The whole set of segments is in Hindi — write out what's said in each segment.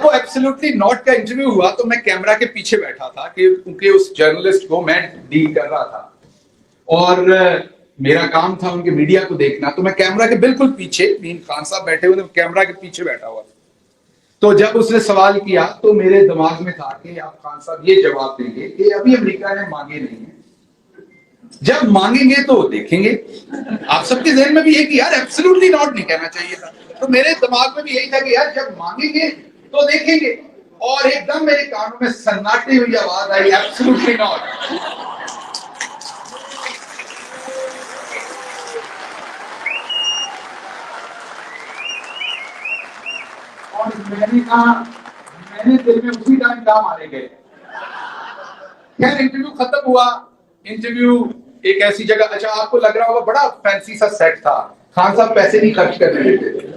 जब वो एब्सोल्युटली नॉट का इंटरव्यू हुआ तो मैं कैमरा के पीछे बैठा था कि उनके उस जर्नलिस्ट को मैं डील कर रहा था और मेरा काम था उनके मीडिया को देखना। तो मैं कैमरा के बिल्कुल पीछे, मीन खान साहब बैठे हुए थे, कैमरा के पीछे बैठा हुआ था। तो जब उसने सवाल किया तो मेरे दिमाग में था कि आप खान साहब ये जवाब देंगे कि अभी अमेरिका ने मांगे नहीं है, जब मांगेंगे तो देखेंगे। आप सबके जहन में भी ये कि यार एब्सोल्युटली नॉट नहीं कहना चाहिए था। तो मेरे दिमाग में भी यही था कि यार जब मांगेंगे तो देखेंगे। और एकदम मेरे कानों में सन्नाटे हुई आवाज आई, एब्सोल्युटली नॉट। और मैंने कहा, मैंने दिल में उसी टाइम काम आने गए। खैर इंटरव्यू खत्म हुआ। इंटरव्यू एक ऐसी जगह, अच्छा आपको लग रहा होगा बड़ा फैंसी सा सेट था, खान साहब पैसे नहीं खर्च करने देते।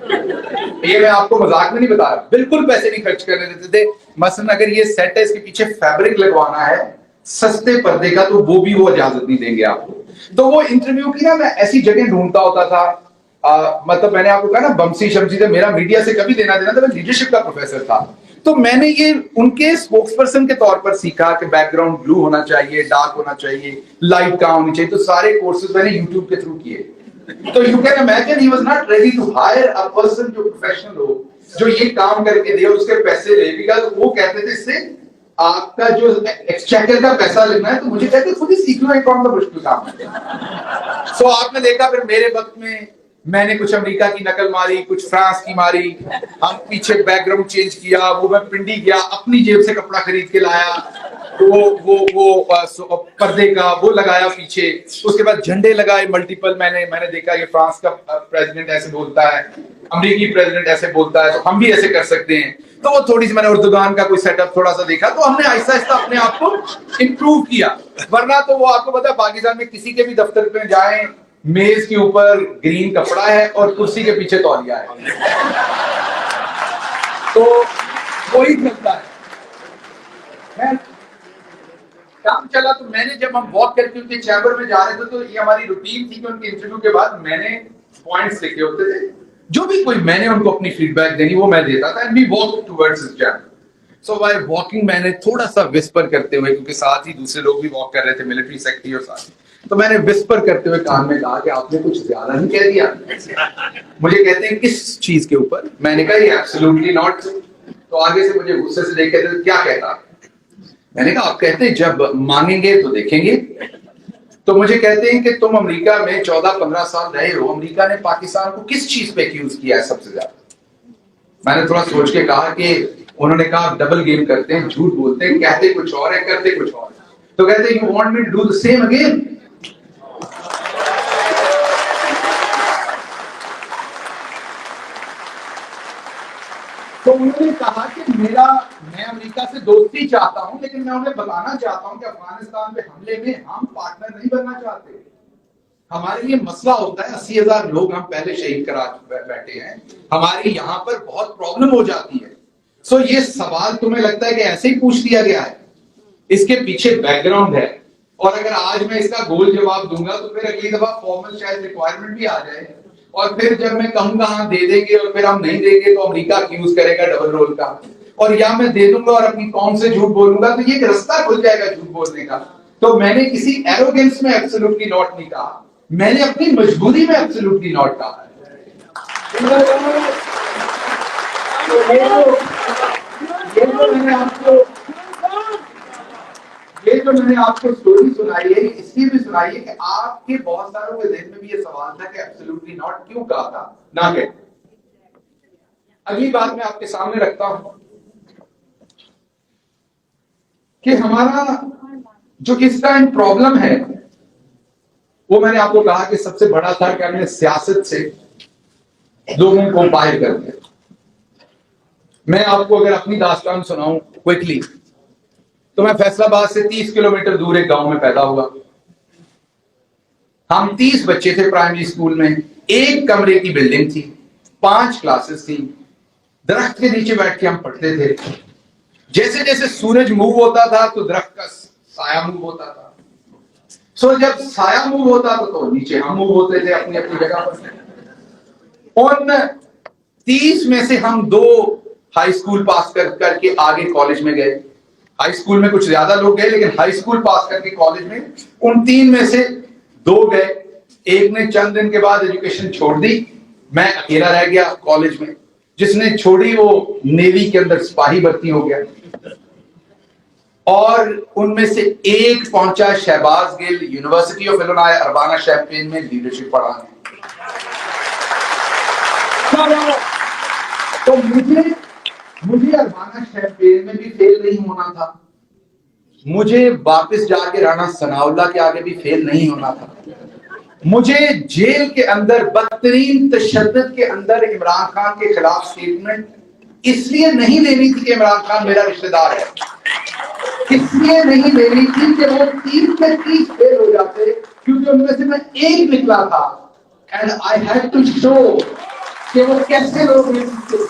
ये मैं आपको मजाक में नहीं बता रहा, बिल्कुल पैसे नहीं खर्च करने देते थे। मसलन अगर ये सेट है, इसके पीछे फैब्रिक लगवाना है सस्ते पर्दे का, तो वो भी वो इजाजत नहीं देंगे आपको। तो वो इंटरव्यू की ना मैं ऐसी जगह ढूंढता होता था। मतलब मैंने आपको कहा ना बमसी शमसी से मेरा मीडिया से कभी देना देना था, मैं लीडरशिप का प्रोफेसर था। तो मैंने ये उनके स्पोक्सपर्सन के तौर पर सीखा कि बैकग्राउंड ब्लू होना चाहिए, डार्क होना चाहिए, लाइट कहाँ होनी चाहिए। तो सारे कोर्सेज मैंने यूट्यूब के थ्रू किए। तो you can imagine he was not ready to hire a person जो प्रोफेशनल हो, जो ये काम करके दे और उसके पैसे ले भी। तो वो कहते थे इससे आपका जो एक्सचेकर का पैसा लेना है, तो मुझे कहते खुद ही सीख लो, एक कौन सा मुश्किल काम है। सो आपने देखा फिर मेरे वक्त में मैंने कुछ अमेरिका की नकल मारी, कुछ फ्रांस की मारी। हम पीछे बैकग्राउंड चेंज किया, वो मैं पिंडी गया, अपनी जेब से कपड़ा खरीद के लाया, वो पर्दे का वो लगाया पीछे। उसके बाद झंडे लगाए मल्टीपल। मैंने देखा ये फ्रांस का प्रेसिडेंट ऐसे बोलता है, अमेरिकी प्रेसिडेंट ऐसे बोलता है, तो हम भी ऐसे कर सकते हैं। तो वो थोड़ी सी मैंने उर्दुगान का कोई सेटअप थोड़ा सा देखा, तो हमने आहिस्ता आहिस्ता अपने आप को इंप्रूव किया। वरना तो वो आपको पता है पाकिस्तान में किसी के भी दफ्तर पे जाएं, मेज के ऊपर ग्रीन कपड़ा है और कुर्सी के पीछे तौलिया है, तो वही चलता है। काम चला तो मैंने, जब हम वॉक करके उनके चैम्बर में जा रहे थे, तो ये हमारी रूटीन थी कि उनके इंटरव्यू के बाद मैंने पॉइंट्स लिखे होते थे, जो भी कोई मैंने उनको अपनी फीडबैक देनी वो मैं देता था। And we walk towards his chamber. So by walking मैंने थोड़ा सा विस्पर करते हुए, क्योंकि साथ ही दूसरे लोग भी वॉक कर रहे थे, मिलिट्री सेक्रेटरी और साथ, तो मैंने विस्पर करते हुए कान में कहा कि आपने कुछ ज्यादा नहीं कह दिया। मुझे कहते हैं किस चीज के ऊपर? मैंने कहा ये एब्सोल्युटली नॉट। तो आगे से मुझे गुस्से से देख कहते क्या कहता? मैंने कहा आप कहते जब मांगेंगे तो देखेंगे। तो मुझे कहते हैं कि तुम अमेरिका में 14-15 साल रहे हो, अमेरिका ने पाकिस्तान को किस चीज पे एक्यूज किया है सबसे ज्यादा? मैंने थोड़ा सोच के कहा कि उन्होंने कहा डबल गेम करते हैं, झूठ बोलते हैं, कहते कुछ और है करते कुछ और। तो कहते you want me to do the same again? तो उन्होंने कहा कि मैं अमेरिका से दोस्ती चाहता हूं, लेकिन मैं उन्हें बताना चाहता हूं कि अफगानिस्तान पे हमले में हम पार्टनर नहीं बनना चाहते। हमारे लिए मसला होता है 80,000 लोग हम पहले शहीद करा बैठे हैं, हमारी यहां पर बहुत प्रॉब्लम हो जाती है। सो ये सवाल तुम्हें लगता है कि ऐसे ही पूछ दिया गया है? इसके पीछे बैकग्राउंड है, और अगर आज मैं इसका गोल जवाब दूंगा तो फिर अगली दफा फॉर्मल शायद रिक्वायरमेंट भी आ जाए, और फिर जब मैं कहूंगा हाँ दे देंगे और फिर हम नहीं देंगे तो अमेरिका एक्यूज करेगा डबल रोल का, और या मैं दे दूंगा और अपनी कौम से झूठ बोलूंगा, तो ये एक रास्ता खुल जाएगा झूठ बोलने का। तो मैंने किसी एरोगेंस में एब्सोल्युटली नॉट नहीं कहा, मैंने अपनी मजबूरी में एब्सोल्युटली नॉट कहा। ये जो मैंने आपको स्टोरी सुनाई है, इसलिए भी सुनाई है कि आपके बहुत सारों के दिल में भी ये सवाल था कि एब्सोल्युटली नॉट क्यों कहा था, ना कहे। अगली बात मैं आपके सामने रखता हूं कि हमारा जो किस टाइम प्रॉब्लम है, वो मैंने आपको कहा कि सबसे बड़ा था कि हमने सियासत से लोगों को बाहर कर दिया। मैं आपको अगर अपनी दास्तान सुनाऊं क्विकली, तो मैं फैसलाबाद से 30 किलोमीटर दूर एक गांव में पैदा हुआ। हम 30 बच्चे थे प्राइमरी स्कूल में, एक कमरे की बिल्डिंग थी, 5 क्लासेस थी, दरख्त के नीचे बैठ के हम पढ़ते थे। जैसे जैसे सूरज मूव होता था तो दरख्त का साया मूव होता था। सो जब साया मूव होता था तो नीचे हम मूव होते थे अपनी अपनी जगह पर। उन 30 में से हम 2 हाई स्कूल पास करके आगे कॉलेज में गए। हाई स्कूल में कुछ ज्यादा लोग गए, लेकिन हाई स्कूल पास करके कॉलेज में उन 3 में से 2 गए। एक ने चंद दिन के बाद एजुकेशन छोड़ दी, मैं अकेला रह गया कॉलेज में। जिसने छोड़ी वो नेवी के अंदर सिपाही भर्ती हो गया। और उनमें से एक पहुंचा Shahbaz Gill university of Illinois Urbana Champaign में लीडरशिप पढ़ाने। तो मुझे अर्बाना शैम्पेन में भी फेल नहीं होना था, मुझे वापस जाके राणा सनाउल्लाह के आगे भी फेल नहीं होना था, मुझे जेल के अंदर बदतरीन तशद्दुद के अंदर इमरान खान के खिलाफ स्टेटमेंट इसलिए नहीं देनी थी कि इमरान खान मेरा रिश्तेदार है, इसलिए नहीं देनी थी कि वो 30 में 30 फेल हो जाते, क्योंकि उनमें से मैं एक निकला था। And I had to show कि वो कैसे लोग निकलते।